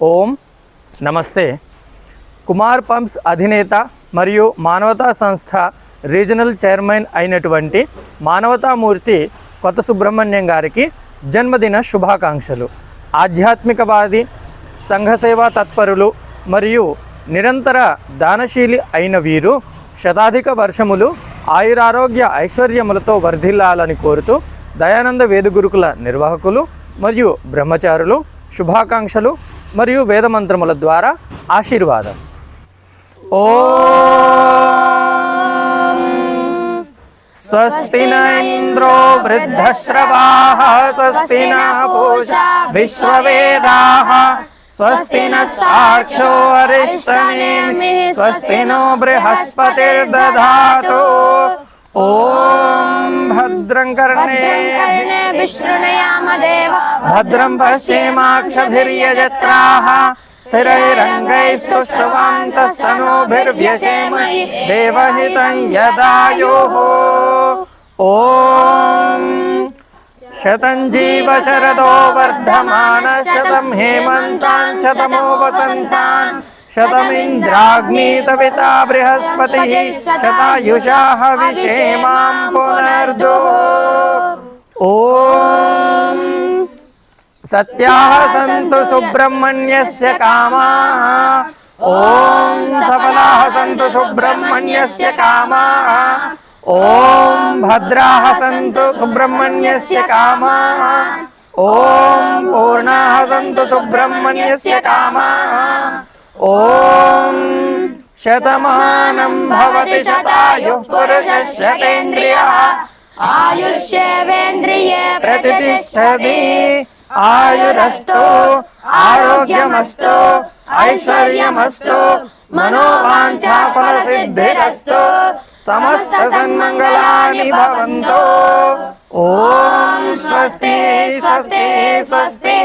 ఓం నమస్తే. కుమార్ పంప్స్ అధినేత మరియు మానవతా సంస్థ రీజనల్ చైర్మన్ అయినటువంటి మానవతామూర్తి కొత్త సుబ్రహ్మణ్యం గారికి జన్మదిన శుభాకాంక్షలు. ఆధ్యాత్మికవాది, సంఘసేవా తత్పరులు మరియు నిరంతర దానశీలి అయిన వీరు శతాధిక వర్షములు ఆయురారోగ్య ఐశ్వర్యములతో వర్ధిల్లాలని కోరుతూ దయానంద వేద గురుకుల నిర్వాహకులు మరియు బ్రహ్మచారులు శుభాకాంక్షలు మరియు వేదమంత్రముల ద్వారా ఆశీర్వాదం. ఓం స్వస్తి న ఇంద్రో వృద్ధశ్రవాః స్వస్తి న పూషా విశ్వవేదాః స్వస్తి నస్తార్క్ష్యో అరిష్టనేమిః స్వస్తి నో బృహస్పతిర్దధాతు. ఓం భద్రం కర్ణేభిः శృణుయామదేవ భద్రం పశ్యేమాక్షభిర్యజత్రాः స్థిరైరంగైస్తుష్టవాంసస్తనూభిర్వ్యసేమहि దేవహితం యదాయుః. ఓం శతం జీవ శరదో వర్ధమాన శతం హేమంతాన్ శతమో వసంతాన్ శతమింద్రాగ్నితవితా బృహస్పతిః శతాయుషా హవిషేమాం పునర్దుః. ఓం సత్యాః సంతు సుబ్రహ్మణ్యస్య కామాః. ఓం సఫలాః సంతు సుబ్రహ్మణ్యస్య కామాః. ఓం భద్రాః సంతు సుబ్రహ్మణ్యస్య కామాః. ఓం పూర్ణాః సంతు సుబ్రహ్మణ్యస్య కామాః. ఓం శతమానం భవతి శతాయుః పురుషः శతేంద్రియः ఆయుష్యేవేంద్రియే ప్రతిష్టతి. ఆయురస్తు ఆరోగ్యమస్తు ఐశ్వర్యమస్తు మనోవాంఛా ఫలసిద్ధిరస్తు సమస్త సన్మంగళాని భవంతు. ఓం స్వస్తి స్వస్తి స్వస్తి.